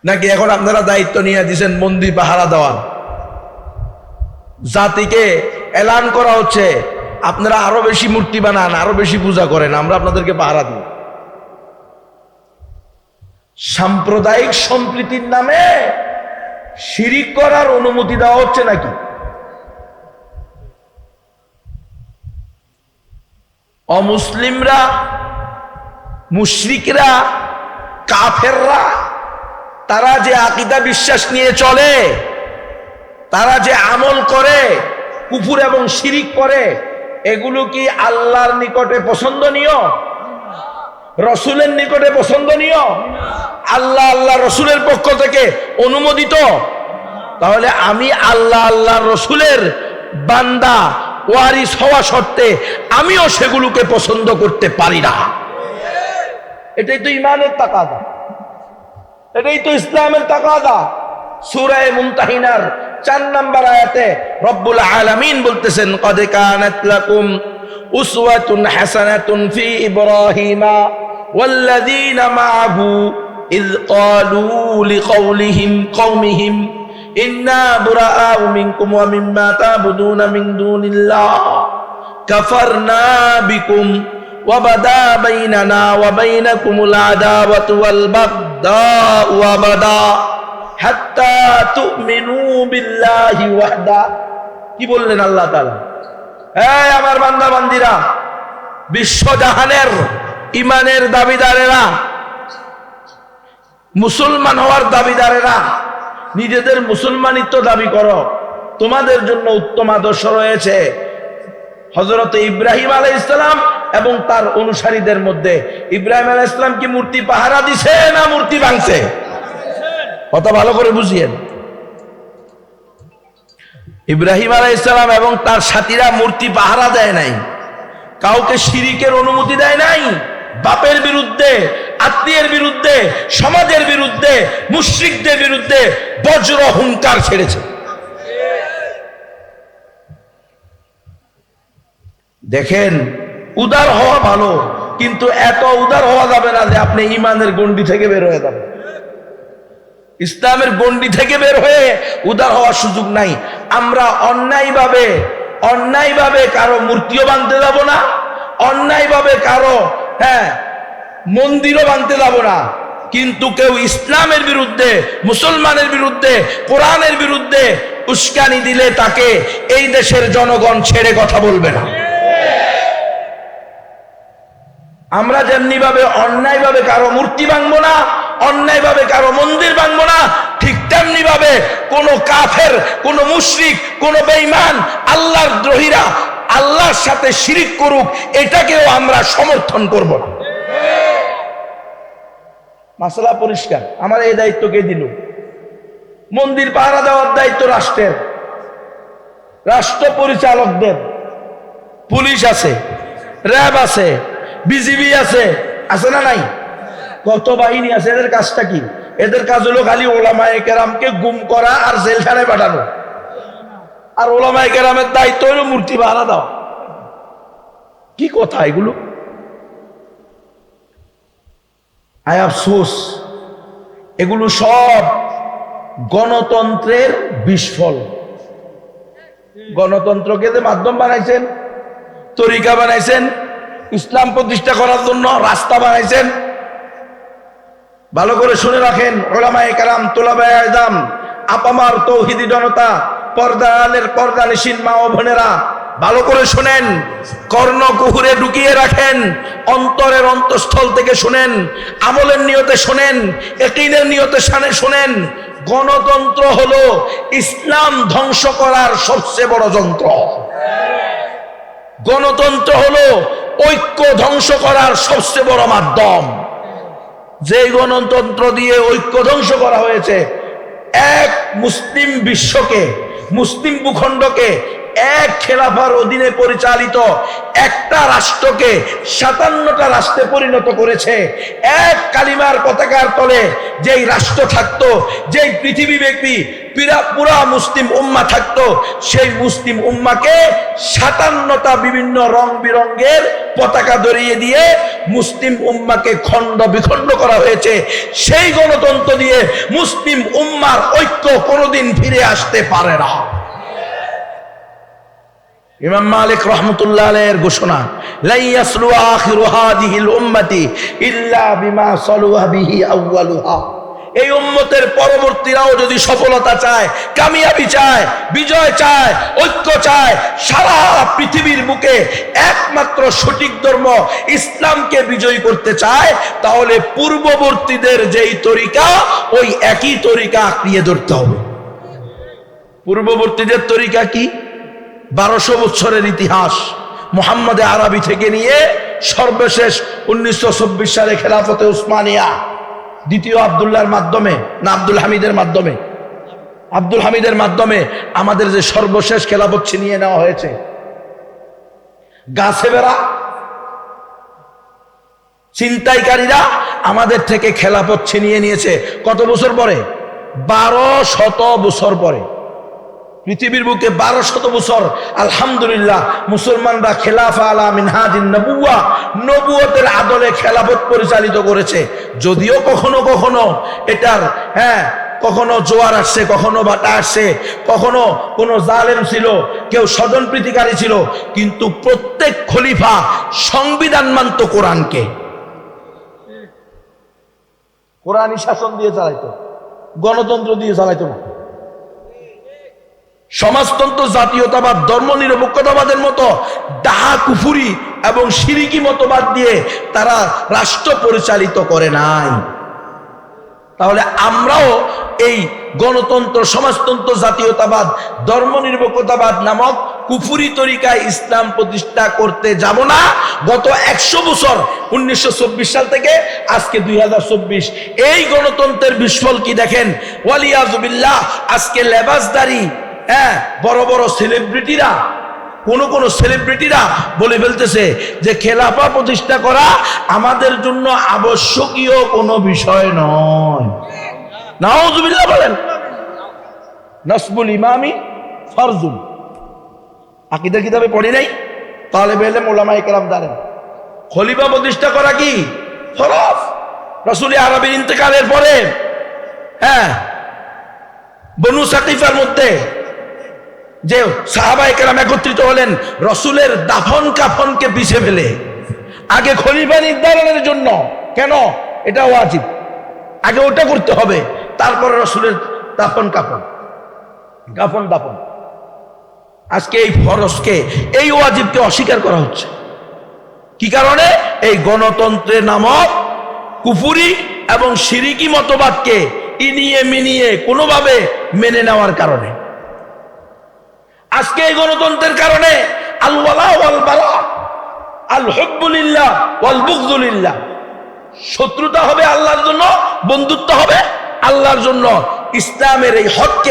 নাকি এখন আপনারা দায়িত্ব নিয়ে দিয়েছেন মন্দির পাহারা দেওয়ার? জাতিকে এলান করা হচ্ছে আপনারা আরো বেশি মূর্তি বানান, আরো বেশি পূজা করেন, আমরা আপনাদেরকে পাহারা দিই। সাম্প্রদায়িক সম্প্রীতির নামে শিরিক করার অনুমতি দেওয়া হচ্ছে নাকি? অমুসলিমরা, মুশরিকরা, কাফেররা তারা যে আকীদা বিশ্বাস নিয়ে চলে, তারা যে আমল করে, কুফর এবং শিরিক করে, এগুলো কি আল্লাহর নিকটে পছন্দনীয়? রসুলের নিকটে পছন্দনীয়? আল্লাহ আল্লাহ রসুলের পক্ষ থেকে অনুমোদিত? তাহলে আমি আল্লাহ আল্লাহ রসুলের বান্দা ওয়ারিস হওয়া সত্ত্বে আমিও সেগুলোকে পছন্দ করতে পারি না। এটাই তো ইমানের তাকাদা, এটাই তো ইসলামের তাকাদা। সূরা মুমতাহিনার 4 নম্বর আয়াতে রব্বুল আলামিন বলতেছেন, ক্বাদ কানাত লাকুম উসওয়াতুন হাসানাতুন ফি ইব্রাহিমা ওয়াল্লাযীনা মাআহু ইয ক্বালু লিকওমিহিম ইন্না বুরাআউ মিনকুম ওয়া মিম্মা তা'বুদুনা মিন দুনিল্লাহ কাফারনা বিকুম ওয়া বাদা বাইনানা ওয়া বাইনাকুমুল আদাওয়াতু ওয়াল বাগদাউ আবাদা হাত্তা তু'মিনু বিল্লাহি ওয়াহদা। কি বললেন আল্লাহ তাআলা? এই আমার বান্দা বান্দিরা, বিশ্বজাহানের ইমানের দাবিদারেরা, মুসলমান হওয়ার দাবিদারেরা, নিজেদের মুসলমানিত্ব দাবি করো, তোমাদের জন্য উত্তম আদর্শ রয়েছে হযরত ইব্রাহিম আলাইহিস সালাম এবং তার অনুসারীদের মধ্যে। ইব্রাহিম আলাইহিস সালাম কি মূর্তি পাহারা দিছে না মূর্তি ভাঙছে? কথা ভালো করে বুঝিয়েন। ইব্রাহিম আলাইহিস সালাম এবং তার সাথীরা মূর্তি পাহারা দেয় নাই, কাউকে শিরিকের অনুমতি দেয় নাই, বাপের বিরুদ্ধে, আত্মীয়ের বিরুদ্ধে, সমাজের বিরুদ্ধে, মুশরিকদের বিরুদ্ধে বজ্র হুঙ্কার ছেড়েছে। দেখেন, উদার হওয়া ভালো, কিন্তু এত উদার হওয়া যাবে না যে আপনি ইমানের গণ্ডি থেকে বের হয়ে যাবেন। ইসলামের গণ্ডি থেকে বের হয়ে উদার হওয়ার সুযোগ নাই। আমরা অন্যায়ভাবে কারো মূর্তিও বানতে যাব না, অন্যায়ভাবে কারো মন্দিরও বানতে যাব না, কিন্তু কেউ ইসলামের বিরুদ্ধে, মুসলমানের বিরুদ্ধে, কোরআনের বিরুদ্ধে উস্কানি দিলে তাকে এই দেশের জনগণ ছেড়ে কথা বলবে না। আমরা যেমনি ভাবে অন্যায়ভাবে কারো মূর্তি ভাঙবো না, অন্যায়ভাবে কারো মন্দির ভাঙবো না, ঠিক তেমনি ভাবে কোন কাফের, কোন মুশরিক, কোন বেঈমান, আল্লাহর দ্রোহীরা আল্লাহর সাথে শিরিক করুক, এটাকেও আমরা সমর্থন করব না। মাসলা পরিষ্কার। আমার এই দায়িত্ব কে দিল? মন্দির পাহারা দেওয়ার দায়িত্ব রাষ্ট্রের, রাষ্ট্র পরিচালকদের। পুলিশ আছে, র্যাব আছে, বিজিবি আছে, আছে না নাই? কত বাহিনী আছে। এদের কাজটা কি? এদের কাজ হলো খালি ওলামায়ে কেরামকে গুম করা আর জেলখানায় পাঠানো। আর ওলামায়ে কেরামের দায়িত্ব হলো মূর্তি পাহারা দেওয়া। কি কথা এগুলো? আয় আফসোস, এগুলো সব গণতন্ত্রের বিস্ফল। গণতন্ত্রকে যে মাধ্যম বানাইছেন, তরিকা বানাইছেন, ইসলাম প্রতিষ্ঠা করার জন্য রাস্তা বানাইছেন। ভালো করে শুনে রাখেন উলামায়ে কেরাম, তুলাবায়ে ইলম, আপামার তৌহিদি জনতা, পর্দানিশীন মা ও বোনেরা, ভালো করে শুনেন, কর্ণকুহুরে ঢুকিয়ে রাখেন, অন্তরের অন্তঃস্থল থেকে শুনেন, আমলের নিয়তে শুনেন, ইয়াকিনের নিয়তে শুনেন। গণতন্ত্র হলো ইসলাম ধ্বংস করার সবচেয়ে বড় যন্ত্র। গণতন্ত্র হলো ঐক্য ধ্বংস করার সবচেয়ে বড় মাধ্যম। যে গণতন্ত্র দিয়ে ঐক্য ধ্বংস করা হয়েছে, এক মুসলিম বিশ্বকে, মুসলিম ভূখণ্ডকে এক খেলাফার অধীনে পরিচালিত একটা রাষ্ট্রকে 57টা রাষ্ট্রে পরিণত করেছে। এক কালিমার পতাকার তলে যেই রাষ্ট্র থাকতো, যেই পৃথিবীব্যাপী পুরা মুসলিম উম্মাহ থাকতো, সেই মুসলিম উম্মাহকে 57টা বিভিন্ন রং বিরঙ্গের পতাকা ধরিয়ে দিয়ে মুসলিম উম্মাহকে খণ্ড বিখণ্ড করা হয়েছে। সেই গণতন্ত্র দিয়ে মুসলিম উম্মাহর ঐক্য কোনোদিন ফিরে আসতে পারে না। ইমাম মালিক রাহমাতুল্লাহ আলাইহির ঘোষণা, লা ইয়াসলু আখিরু হাযিহিল উম্মতি ইল্লা বিমা সালুহা বিহি আউয়ালুহা। এই উম্মতের পরবর্তীরাও যদি সফলতা চায়, কামিয়াবি চায়, বিজয় চায়, ঐক্য চায়, সারা পৃথিবীর বুকে একমাত্র সঠিক ধর্ম ইসলামকে বিজয়ী করতে চায়, তাহলে পূর্ববর্তীদের যেই তরিকা, ওই একই তরিকা আঁকড়িয়ে ধরতে হবে। পূর্ববর্তীদের তরিকা কি? 1200 বছরের ইতিহাস, মুহাম্মদে আরবি থেকে নিয়ে সর্বশেষ 1926 সালে খেলাফতে উসমানিয়া, দ্বিতীয় আব্দুল্লাহর মাধ্যমে না আব্দুল হামিদের মাধ্যমে, আব্দুল হামিদের মাধ্যমে আমাদের যে সর্বশেষ খেলাফত ছিনিয়ে নেওয়া হয়েছে। গাছেবেরা, ছিনতাইকারীরা আমাদের থেকে খেলাফত ছিনিয়ে নিয়েছে কত বছর পরে? 1200 বছর পরে। পৃথিবীর বুকে 1200 বছর আলহামদুলিল্লাহ মুসলমানরা খেলাফা আলা মিনহাজিন নবুওয়া, নবুয়তের আদলে খেলাফত পরিচালিত করেছে। যদিও কখনো কখনো এটার কখনো জোয়ার আসছে, কখনো বাটা আসছে, কখনো কোনো জালেম ছিল, কেউ স্বজনপ্রীতিকারী ছিল, কিন্তু প্রত্যেক খলিফা সংবিধান মানত কোরআনকে, কোরআনই শাসন দিয়ে চালাইতো, গণতন্ত্র দিয়ে চালাইতো না। সমাজতন্ত্র, জাতীয়তাবাদ, ধর্মনিরপেক্ষতাবাদের মতো ডাহা কুফুরি এবং শিরিকি মতবাদ দিয়ে তারা রাষ্ট্র পরিচালিত করে নাই। তাহলে আমরাও এই গণতন্ত্র, সমাজতন্ত্র, জাতীয়তাবাদ, ধর্মনিরপেক্ষতাবাদ নামক কুফুরি তরিকায় ইসলাম প্রতিষ্ঠা করতে যাব না। গত 100 বছর 1924 সাল থেকে আজকে 2024, এই গণতন্ত্রের বিস্ফল কি দেখেন। ওয়ালিয়াযুবিল্লাহ, আজকে লেবাসদারি বড় বড় সেলিব্রিটিরা, কোন সেলিব্রিটিরা বলে ফেলতেছে যে খেলাফা প্রতিষ্ঠা করা আমাদের জন্য আবশ্যকীয় কোনো বিষয় নয়। নাউযুবিল্লাহ বলেন। নাসবুল ইমামি ফরজুন, আকীদার কিতাবে পড়ি নাই? তালেবে ইলম উলামায়ে কেরাম জানেন খলিফা প্রতিষ্ঠা করা কি ফরজ। রাসূল আরবীর ইন্তেকালের পরে বনু সাকিফার মধ্যে যে সাহাবায়ে কেরাম একত্রিত হলেন রাসূলের দাফন কাফনকে পিছে ফেলে, আগে খলিফা নির্ধারণের জন্য। কেন? এটা ওয়াজিব, আগে ওটা করতে হবে, তারপরে রাসূলের দাফন কাফন, কাফন দাফন। আজকে এই ফরজকে, এই ওয়াজিবকে অস্বীকার করা হচ্ছে। কি কারণে? এই গণতন্ত্রের নামক কুফুরি এবং শিরিকি মতবাদকে ইনিয়ে মিনিয়ে কোনোভাবে মেনে নেওয়ার কারণে। আজকে এই গণতন্ত্রের কারণে আল ওয়ালা ওয়াল বারা, আল হুব্বু লিল্লাহ ওয়াল বুগযু লিল্লাহ, শত্রুতা হবে আল্লাহর জন্য, বন্ধুত্ব হবে আল্লাহর জন্য। ইসলামের এই হককে